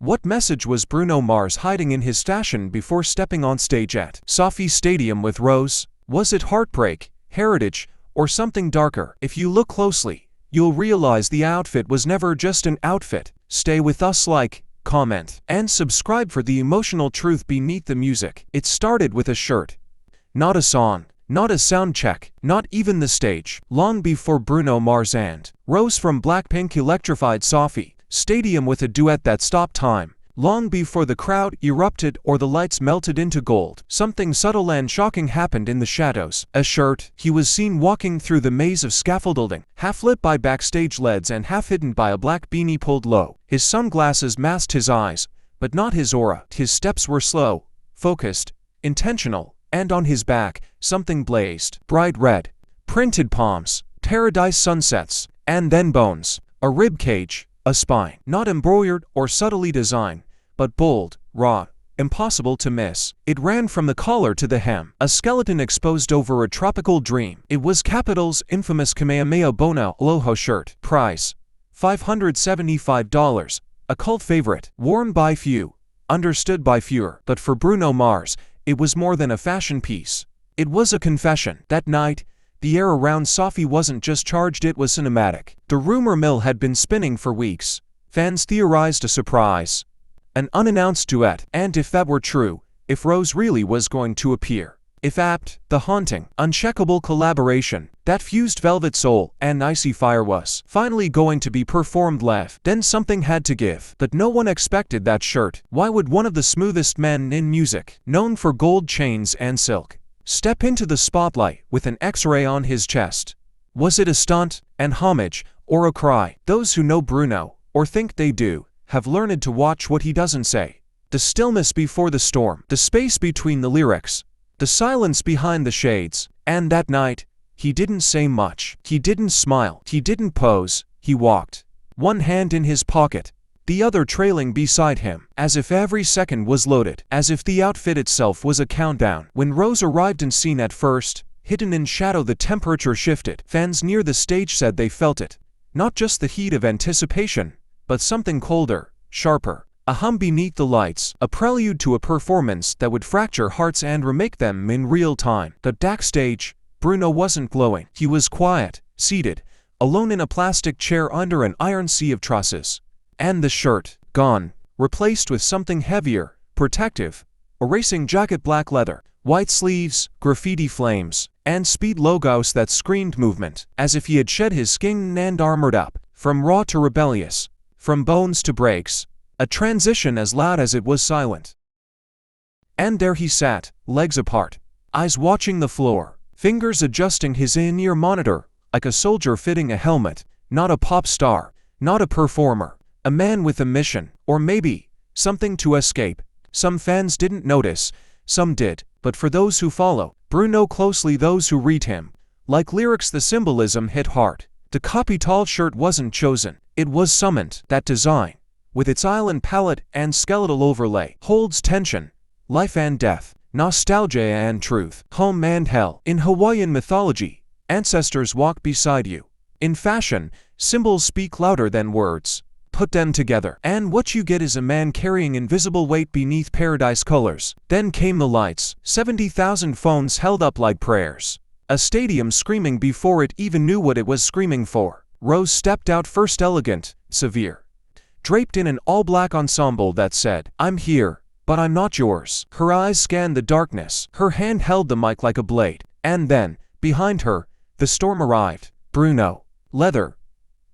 What message was Bruno Mars hiding in his station before stepping on stage at SoFi Stadium with Rose? Was it heartbreak, heritage, or something darker? If you look closely, you'll realize the outfit was never just an outfit. Stay with us, like, comment, and subscribe for the emotional truth beneath the music. It started with a shirt. Not a song, not a sound check, not even the stage. Long before Bruno Mars and Rose from BLACKPINK electrified SoFi Stadium with a duet that stopped time. Long before the crowd erupted or the lights melted into gold, something subtle and shocking happened in the shadows. A shirt. He was seen walking through the maze of scaffolding, half lit by backstage LEDs and half hidden by a black beanie pulled low. His sunglasses masked his eyes, but not his aura. His steps were slow, focused, intentional, and on his back, something blazed. Bright red, printed palms, paradise sunsets, and then bones. A rib cage, a spine. Not embroidered or subtly designed, but bold, raw, impossible to miss. It ran from the collar to the hem, a skeleton exposed over a tropical dream. It was Kapital's infamous Kamehameha Bona Aloha shirt. Price: $575. A cult favorite, worn by few, understood by fewer. But for Bruno Mars, it was more than a fashion piece. It was a confession. That night, the air around SoFi wasn't just charged, it was cinematic. The rumor mill had been spinning for weeks. Fans theorized a surprise, an unannounced duet, and if that were true, if Rose really was going to appear. If apt, the haunting, uncheckable collaboration that fused velvet soul and icy fire was finally going to be performed live. Then something had to give. But no one expected that shirt. Why would one of the smoothest men in music, known for gold chains and silk, step into the spotlight with an X-ray on his chest? Was it a stunt, an homage, or a cry? Those who know Bruno, or think they do, have learned to watch what he doesn't say. The stillness before the storm, the space between the lyrics, the silence behind the shades. And that night, he didn't say much. He didn't smile. He didn't pose. He walked, one hand in his pocket, the other trailing beside him, as if every second was loaded, as if the outfit itself was a countdown. When Rose arrived and seen at first, hidden in shadow, the temperature shifted. Fans near the stage said they felt it. Not just the heat of anticipation, but something colder, sharper. A hum beneath the lights, a prelude to a performance that would fracture hearts and remake them in real time. But backstage, Bruno wasn't glowing. He was quiet, seated, alone in a plastic chair under an iron sea of trusses. And the shirt, gone, replaced with something heavier, protective, a racing jacket, black leather, white sleeves, graffiti flames, and speed logos that screamed movement, as if he had shed his skin and armored up, from raw to rebellious, from bones to breaks, a transition as loud as it was silent. And there he sat, legs apart, eyes watching the floor, fingers adjusting his in-ear monitor, like a soldier fitting a helmet. Not a pop star, not a performer. A man with a mission, or maybe something to escape. Some fans didn't notice, some did, but for those who follow Bruno closely, those who read him like lyrics, the symbolism hit hard. The Kapital shirt wasn't chosen, it was summoned. That design, with its island palette and skeletal overlay, holds tension, life and death, nostalgia and truth, home and hell. In Hawaiian mythology, ancestors walk beside you. In fashion, symbols speak louder than words. Put them together, and what you get is a man carrying invisible weight beneath paradise colors. Then came the lights, 70,000 phones held up like prayers. A stadium screaming before it even knew what it was screaming for. Rose stepped out first, elegant, severe, draped in an all-black ensemble that said, "I'm here, but I'm not yours." Her eyes scanned the darkness, her hand held the mic like a blade. And then, behind her, the storm arrived. Bruno, leather,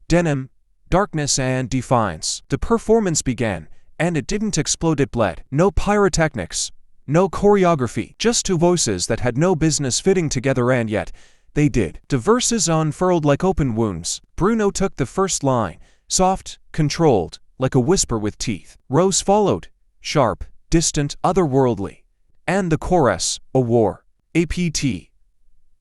denim, darkness and defiance. The performance began, and it didn't explode, it bled. No pyrotechnics, no choreography, just two voices that had no business fitting together, and yet they did. The verses unfurled like open wounds. Bruno took the first line, soft, controlled, like a whisper with teeth. Rose followed, sharp, distant, otherworldly. And the chorus, a war, APT,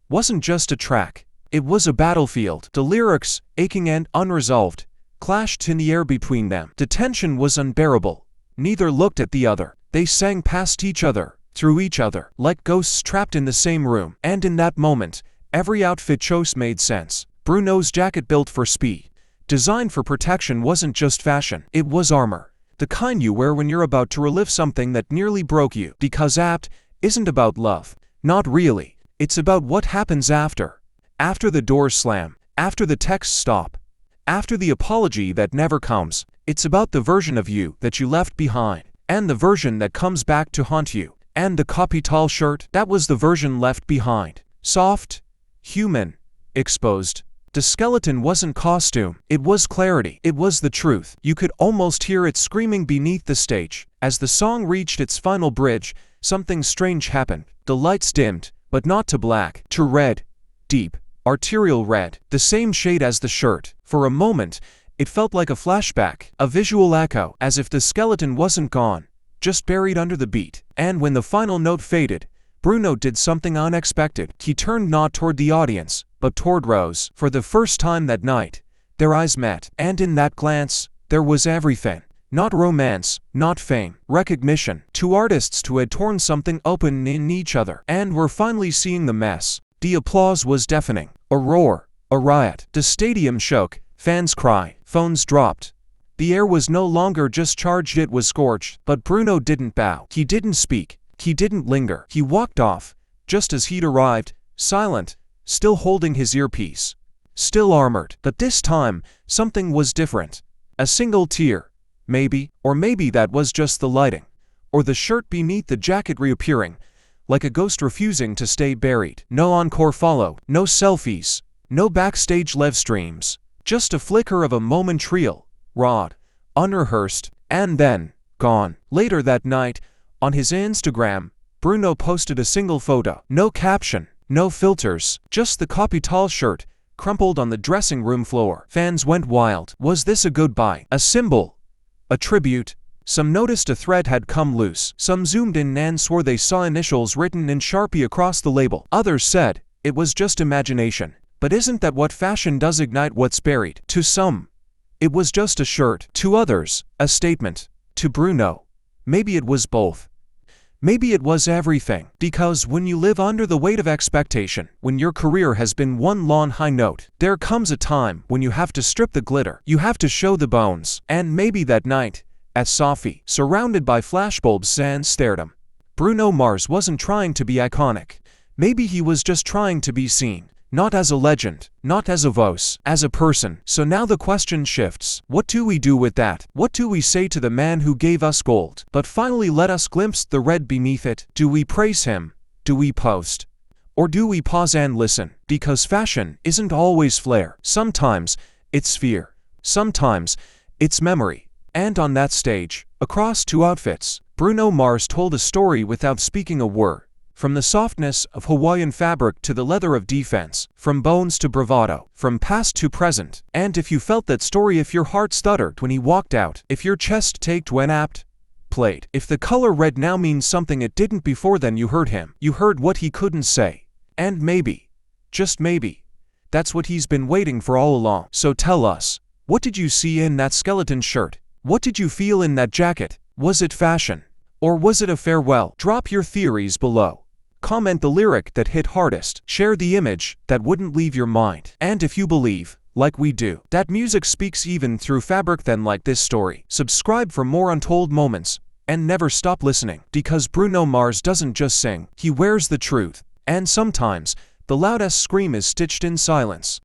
wasn't just a track, it was a battlefield. The lyrics, aching and unresolved, clashed in the air between them. The tension was unbearable. Neither looked at the other. They sang past each other, through each other, like ghosts trapped in the same room. And in that moment, every outfit choice made sense. Bruno's jacket, built for speed, designed for protection, wasn't just fashion, it was armor. The kind you wear when you're about to relive something that nearly broke you. Because apt isn't about love. Not really. It's about what happens after. After the doors slam. After the texts stop. After the apology that never comes. It's about the version of you that you left behind. And the version that comes back to haunt you. And the Kapital shirt, that was the version left behind. Soft, human, exposed. The skeleton wasn't costume, it was clarity, it was the truth. You could almost hear it screaming beneath the stage. As the song reached its final bridge, something strange happened. The lights dimmed, but not to black, to red, deep, arterial red, the same shade as the shirt. For a moment, it felt like a flashback, a visual echo, as if the skeleton wasn't gone, just buried under the beat. And when the final note faded, Bruno did something unexpected. He turned not toward the audience, but toward Rose. For the first time that night, their eyes met. And in that glance, there was everything. Not romance, not fame, recognition. Two artists who had torn something open in each other and were finally seeing the mess. The applause was deafening. A roar, a riot. The stadium shook, fans cried, phones dropped. The air was no longer just charged, it was scorched. But Bruno didn't bow. He didn't speak. He didn't linger. He walked off, just as he'd arrived, silent, still holding his earpiece, still armored. But this time, something was different. A single tear, maybe, or maybe that was just the lighting, or the shirt beneath the jacket reappearing, like a ghost refusing to stay buried. No encore followed, no selfies, no backstage live streams, just a flicker of a moment real, raw, unrehearsed, and then, gone. Later that night, on his Instagram, Bruno posted a single photo. No caption, no filters, just the Kapital shirt, crumpled on the dressing room floor. Fans went wild. Was this a goodbye? A symbol? A tribute? Some noticed a thread had come loose. Some zoomed in and swore they saw initials written in Sharpie across the label. Others said, it was just imagination. But isn't that what fashion does, ignite what's buried? To some, it was just a shirt. To others, a statement. To Bruno, maybe it was both. Maybe it was everything. Because when you live under the weight of expectation, when your career has been one long high note, there comes a time when you have to strip the glitter. You have to show the bones. And maybe that night, at SoFi, surrounded by flashbulbs and stardom, Bruno Mars wasn't trying to be iconic. Maybe he was just trying to be seen. Not as a legend, not as a voice, as a person. So now the question shifts. What do we do with that? What do we say to the man who gave us gold, but finally let us glimpse the red beneath it? Do we praise him? Do we post? Or do we pause and listen? Because fashion isn't always flair. Sometimes it's fear. Sometimes it's memory. And on that stage, across two outfits, Bruno Mars told a story without speaking a word. From the softness of Hawaiian fabric to the leather of defense, from bones to bravado, from past to present. And if you felt that story, if your heart stuttered when he walked out, if your chest ached when apt played, if the color red now means something it didn't before, then you heard him. You heard what he couldn't say. And maybe, just maybe, that's what he's been waiting for all along. So tell us, what did you see in that skeleton shirt? What did you feel in that jacket? Was it fashion? Or was it a farewell? Drop your theories below. Comment the lyric that hit hardest. Share the image that wouldn't leave your mind. And if you believe, like we do, that music speaks even through fabric, then like this story. Subscribe for more untold moments, and never stop listening. Because Bruno Mars doesn't just sing, he wears the truth. And sometimes, the loudest scream is stitched in silence.